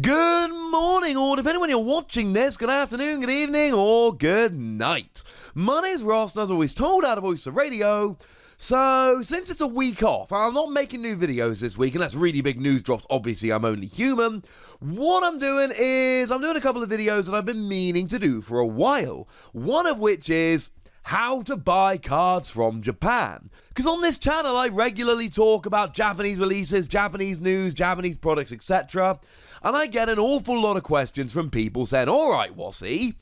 Good morning, or depending when you're watching this, good afternoon, good evening, or good night. My name's Ross, and as always told out of Voice of Radio. So, since it's a week off, I'm not making new videos this week, and that's really big news drops. Obviously, I'm only human. What I'm doing is, I'm doing a couple of videos that I've been meaning to do for a while. One of which is how to buy cards from Japan. Because on this channel, I regularly talk about Japanese releases, Japanese news, Japanese products, etc. And I get an awful lot of questions from people saying, alright, Wassy,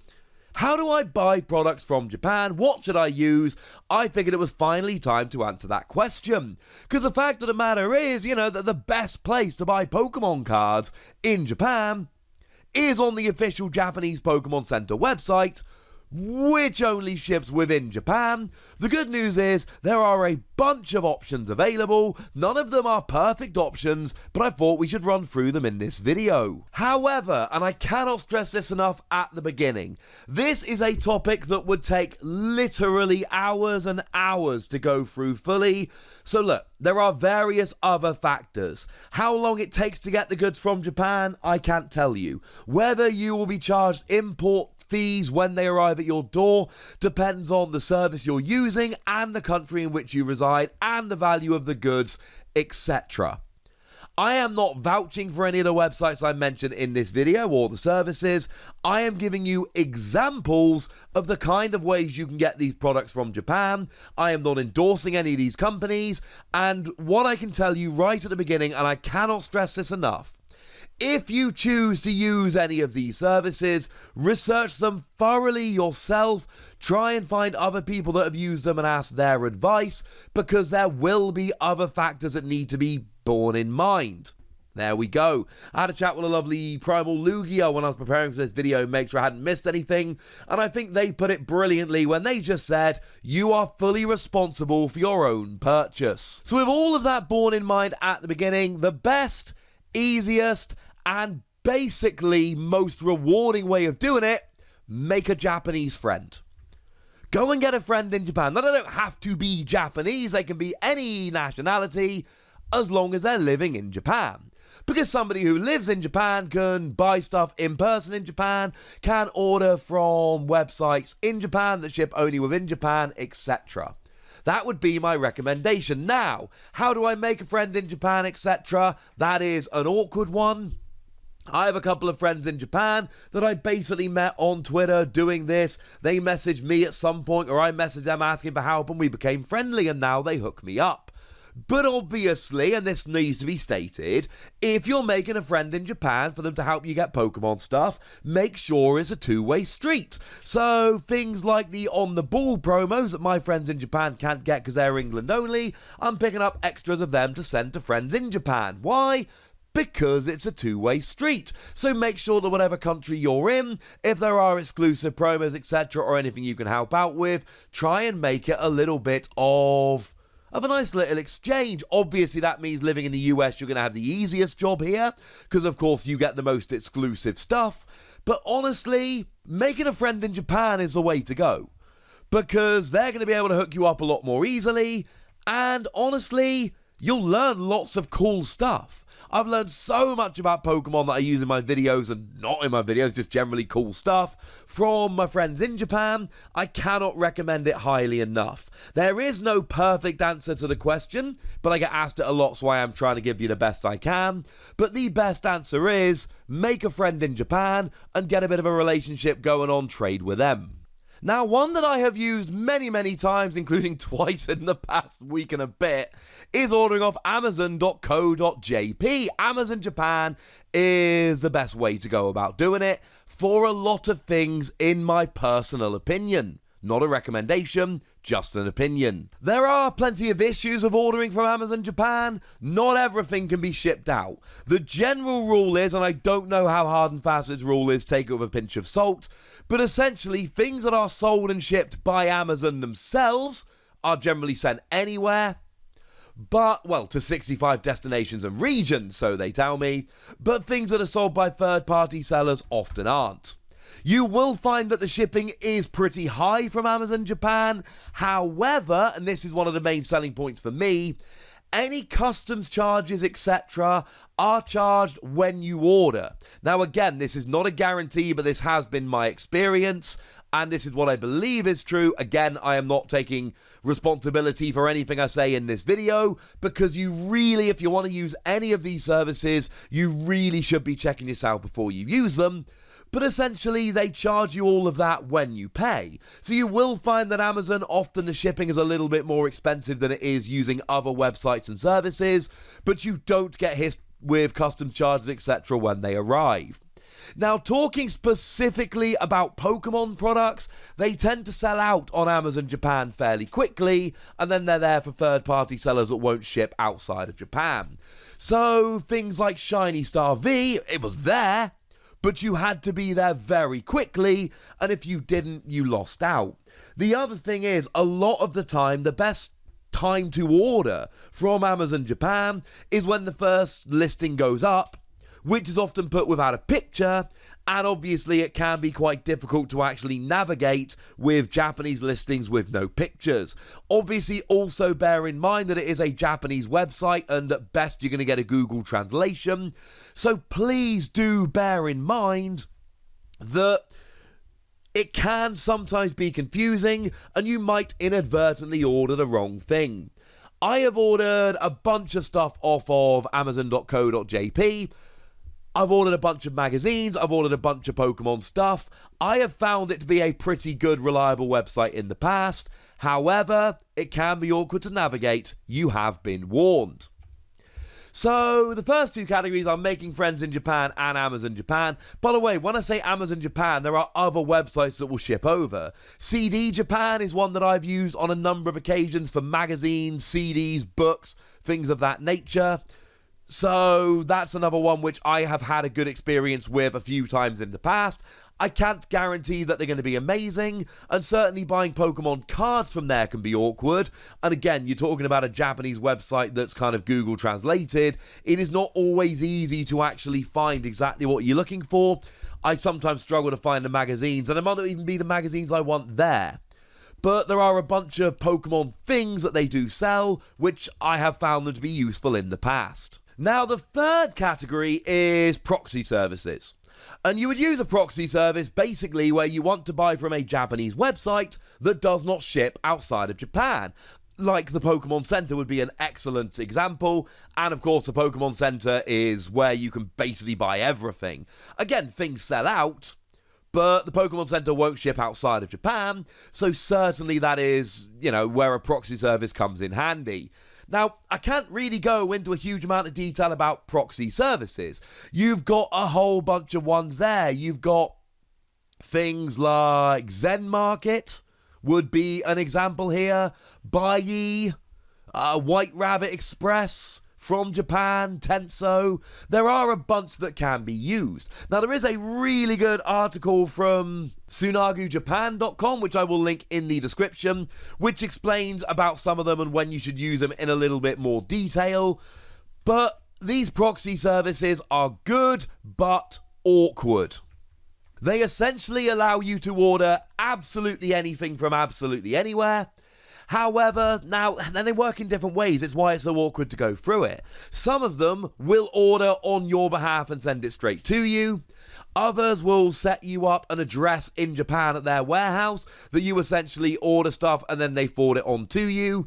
how do I buy products from Japan? What should I use? I figured it was finally time to answer that question. Because the fact of the matter is, that the best place to buy Pokemon cards in Japan is on the official Japanese Pokemon Center website, which only ships within Japan. The good news is there are a bunch of options available. None of them are perfect options, but I thought we should run through them in this video. However, and I cannot stress this enough at the beginning, this is a topic that would take literally hours and hours to go through fully. So look, there are various other factors. How long it takes to get the goods from Japan, I can't tell you. Whether you will be charged import fees when they arrive at your door depends on the service you're using and the country in which you reside and the value of the goods, etc. I am not vouching for any of the websites I mentioned in this video or the services. I am giving you examples of the kind of ways you can get these products from Japan. I am not endorsing any of these companies, and what I can tell you right at the beginning, and I cannot stress this enough, if you choose to use any of these services, research them thoroughly yourself, try and find other people that have used them and ask their advice, because there will be other factors that need to be borne in mind. There we go. I had a chat with a lovely Primal Lugia when I was preparing for this video, make sure I hadn't missed anything, and I think they put it brilliantly when they just said, you are fully responsible for your own purchase. So with all of that borne in mind at the beginning, the best, easiest, and basically most rewarding way of doing it, make a Japanese friend. Go and get a friend in Japan. Now, they don't have to be Japanese, they can be any nationality as long as they're living in Japan. Because somebody who lives in Japan can buy stuff in person in Japan, can order from websites in Japan that ship only within Japan, etc. That would be my recommendation. Now, how do I make a friend in Japan, etc.? That is an awkward one. I have a couple of friends in Japan that I basically met on Twitter doing this. They messaged me at some point, or I messaged them asking for help, and we became friendly, and now they hook me up. But obviously, and this needs to be stated, if you're making a friend in Japan for them to help you get Pokemon stuff, make sure it's a two-way street. So things like the on-the-ball promos that my friends in Japan can't get because they're England only, I'm picking up extras of them to send to friends in Japan. Why? Because it's a two-way street. So make sure that whatever country you're in, if there are exclusive promos, etc., or anything you can help out with, try and make it a little bit of a nice little exchange. Obviously, that means living in the US, you're going to have the easiest job here, because of course you get the most exclusive stuff. But honestly, making a friend in Japan is the way to go, because they're going to be able to hook you up a lot more easily, and honestly, you'll learn lots of cool stuff. I've learned so much about Pokemon that I use in my videos, and not in my videos, just generally cool stuff, from my friends in Japan. I cannot recommend it highly enough. There is no perfect answer to the question, but I get asked it a lot, so I am trying to give you the best I can. But the best answer is, make a friend in Japan and get a bit of a relationship going on, trade with them. Now, one that I have used many, many times, including twice in the past week and a bit, is ordering off Amazon.co.jp. Amazon Japan is the best way to go about doing it for a lot of things, in my personal opinion. Not a recommendation, just an opinion. There are plenty of issues of ordering from Amazon Japan. Not everything can be shipped out. The general rule is, and I don't know how hard and fast this rule is, take it with a pinch of salt, but essentially things that are sold and shipped by Amazon themselves are generally sent anywhere, but, well, to 65 destinations and regions, so they tell me, but things that are sold by third-party sellers often aren't. You will find that the shipping is pretty high from Amazon Japan. However, and this is one of the main selling points for me, any customs charges, etc., are charged when you order. Now, again, this is not a guarantee, but this has been my experience, and this is what I believe is true. Again, I am not taking responsibility for anything I say in this video, because you really, if you want to use any of these services, you really should be checking yourself before you use them. But essentially, they charge you all of that when you pay. So you will find that Amazon, often the shipping is a little bit more expensive than it is using other websites and services, but you don't get hit with customs charges, etc. when they arrive. Now, talking specifically about Pokemon products, they tend to sell out on Amazon Japan fairly quickly, and then they're there for third-party sellers that won't ship outside of Japan. So things like Shiny Star V, it was there, but you had to be there very quickly, and if you didn't, you lost out. The other thing is, a lot of the time, the best time to order from Amazon Japan is when the first listing goes up, which is often put without a picture, and obviously it can be quite difficult to actually navigate with Japanese listings with no pictures. Obviously, also bear in mind that it is a Japanese website, and at best you're going to get a Google translation, so please do bear in mind that it can sometimes be confusing, and you might inadvertently order the wrong thing. I have ordered a bunch of stuff off of Amazon.co.jp. I've ordered a bunch of magazines, I've ordered a bunch of Pokemon stuff. I have found it to be a pretty good, reliable website in the past. However, it can be awkward to navigate. You have been warned. So, the first two categories are making friends in Japan and Amazon Japan. By the way, when I say Amazon Japan, there are other websites that will ship over. CD Japan is one that I've used on a number of occasions for magazines, CDs, books, things of that nature. So that's another one which I have had a good experience with a few times in the past. I can't guarantee that they're going to be amazing, and certainly buying Pokemon cards from there can be awkward. And again, you're talking about a Japanese website that's kind of Google translated. It is not always easy to actually find exactly what you're looking for. I sometimes struggle to find the magazines, and it might not even be the magazines I want there. But there are a bunch of Pokemon things that they do sell, which I have found them to be useful in the past. Now, the third category is proxy services. And you would use a proxy service basically where you want to buy from a Japanese website that does not ship outside of Japan. Like the Pokemon Center would be an excellent example. And of course, the Pokemon Center is where you can basically buy everything. Again, things sell out, but the Pokemon Center won't ship outside of Japan. So certainly that is, where a proxy service comes in handy. Now, I can't really go into a huge amount of detail about proxy services. You've got a whole bunch of ones there. You've got things like Zen Market would be an example here. Buyee, White Rabbit Express from Japan, Tenso. There are a bunch that can be used. Now, there is a really good article from tsunagujapan.com, which I will link in the description, which explains about some of them and when you should use them in a little bit more detail. But these proxy services are good, but awkward. They essentially allow you to order absolutely anything from absolutely anywhere. However, now they work in different ways. It's why it's so awkward to go through it. Some of them will order on your behalf and send it straight to you. Others will set you up an address in Japan at their warehouse that you essentially order stuff and then they forward it on to you.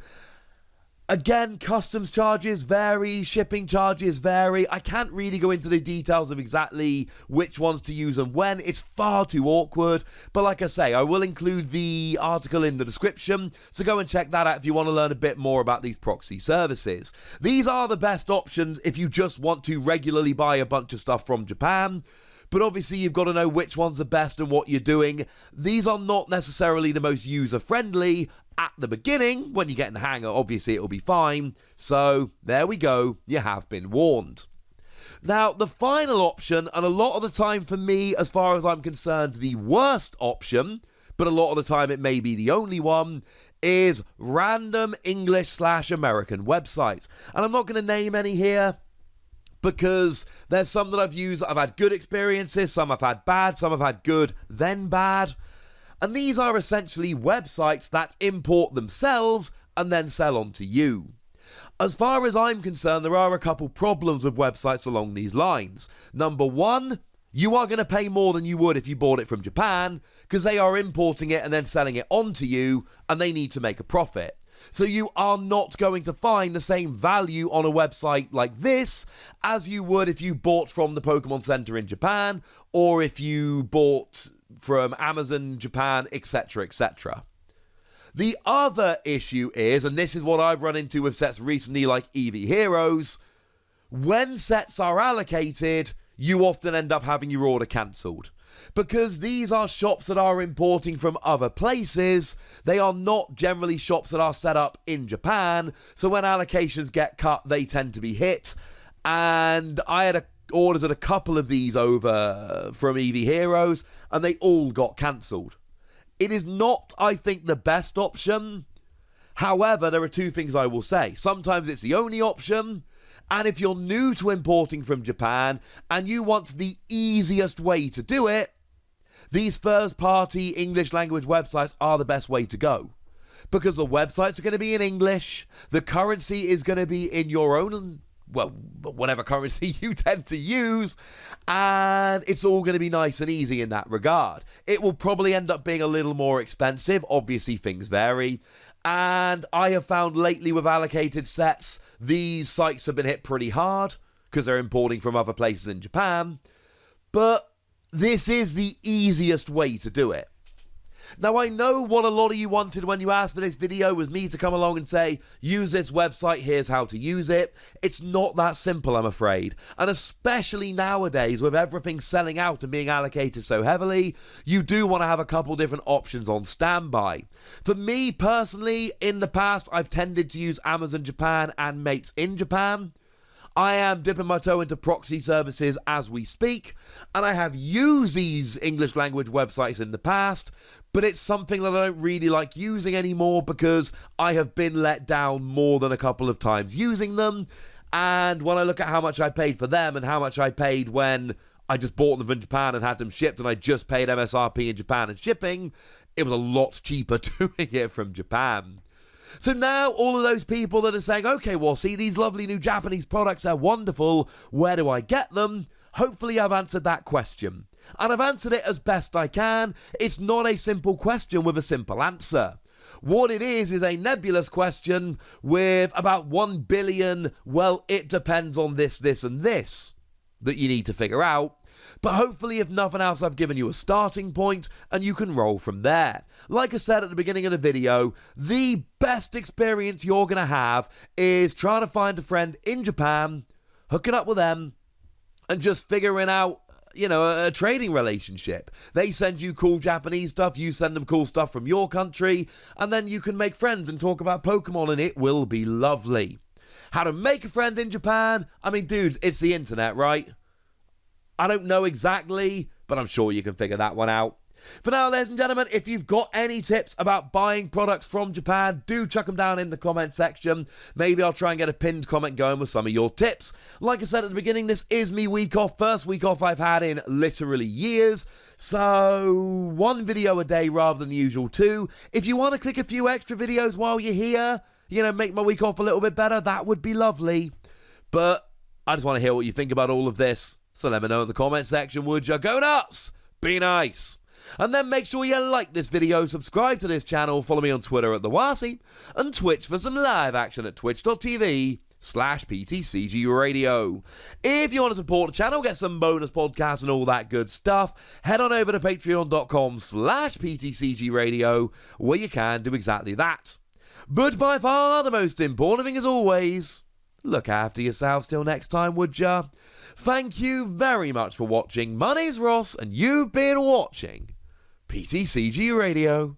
Again, customs charges vary, shipping charges vary. I can't really go into the details of exactly which ones to use and when. It's far too awkward. But like I say, I will include the article in the description, so go and check that out if you want to learn a bit more about these proxy services. These are the best options if you just want to regularly buy a bunch of stuff from Japan. But obviously you've got to know which ones are best and what you're doing. These are not necessarily the most user-friendly. At the beginning, when you get in the hang of it, obviously it'll be fine. So, there we go, you have been warned. Now, the final option, and a lot of the time for me, as far as I'm concerned, the worst option, but a lot of the time it may be the only one, is random English/American websites. And I'm not going to name any here, because there's some that I've used that I've had good experiences, some I've had bad, some I've had good, then bad. And these are essentially websites that import themselves and then sell on to you. As far as I'm concerned, there are a couple problems with websites along these lines. Number one, you are going to pay more than you would if you bought it from Japan, because they are importing it and then selling it on to you, and they need to make a profit. So you are not going to find the same value on a website like this as you would if you bought from the Pokemon Center in Japan, or if you bought from Amazon Japan, etc., etc. The other issue is, and this is what I've run into with sets recently like EV Heroes, when sets are allocated, you often end up having your order cancelled. Because these are shops that are importing from other places, they are not generally shops that are set up in Japan, so when allocations get cut, they tend to be hit. And I had orders at a couple of these over from EV Heroes, and they all got cancelled. It is not, I think, the best option. However, there are two things I will say. Sometimes it's the only option, and if you're new to importing from Japan and you want the easiest way to do it, these first-party English language websites are the best way to go. Because the websites are going to be in English, the currency is going to be in your own, well, whatever currency you tend to use, and it's all going to be nice and easy in that regard. It will probably end up being a little more expensive. Obviously, things vary. And I have found lately with allocated sets, these sites have been hit pretty hard because they're importing from other places in Japan. But this is the easiest way to do it. Now, I know what a lot of you wanted when you asked for this video was me to come along and say, use this website, here's how to use it. It's not that simple, I'm afraid. And especially nowadays, with everything selling out and being allocated so heavily, you do want to have a couple different options on standby. For me, personally, in the past, I've tended to use Amazon Japan and Mates in Japan. I am dipping my toe into PROXY services as we speak, and I have used these English language websites in the past, but it's something that I don't really like using anymore because I have been let down more than a couple of times using them, and when I look at how much I paid for them and how much I paid when I just bought them from Japan and had them shipped and I just paid MSRP in Japan and shipping, it was a lot cheaper doing it from Japan. So now all of those people that are saying, okay, well, see, these lovely new Japanese products are wonderful, where do I get them? Hopefully I've answered that question. And I've answered it as best I can. It's not a simple question with a simple answer. What it is a nebulous question with about 1 billion, well, it depends on this, this, and this that you need to figure out. But hopefully, if nothing else, I've given you a starting point and you can roll from there. Like I said at the beginning of the video, the best experience you're going to have is trying to find a friend in Japan, hooking up with them, and just figuring out, you know, a trading relationship. They send you cool Japanese stuff, you send them cool stuff from your country, and then you can make friends and talk about Pokemon, and it will be lovely. How to make a friend in Japan? I mean, dudes, it's the internet, right? I don't know exactly, but I'm sure you can figure that one out. For now, ladies and gentlemen, if you've got any tips about buying products from Japan, do chuck them down in the comment section. Maybe I'll try and get a pinned comment going with some of your tips. Like I said at the beginning, this is me week off. First week off I've had in literally years. So, 1 video a day rather than the usual 2. If you want to click a few extra videos while you're here, you know, make my week off a little bit better, that would be lovely. But I just want to hear what you think about all of this. So let me know in the comment section, would you? Go nuts! Be nice! And then make sure you like this video, subscribe to this channel, follow me on Twitter at TheWasi, and Twitch for some live action at twitch.tv/PTCG Radio. If you want to support the channel, get some bonus podcasts and all that good stuff, head on over to patreon.com/PTCG Radio, where you can do exactly that. But by far the most important thing as always, look after yourselves till next time, would ya? Thank you very much for watching. My name's Ross, and you've been watching PTCG Radio.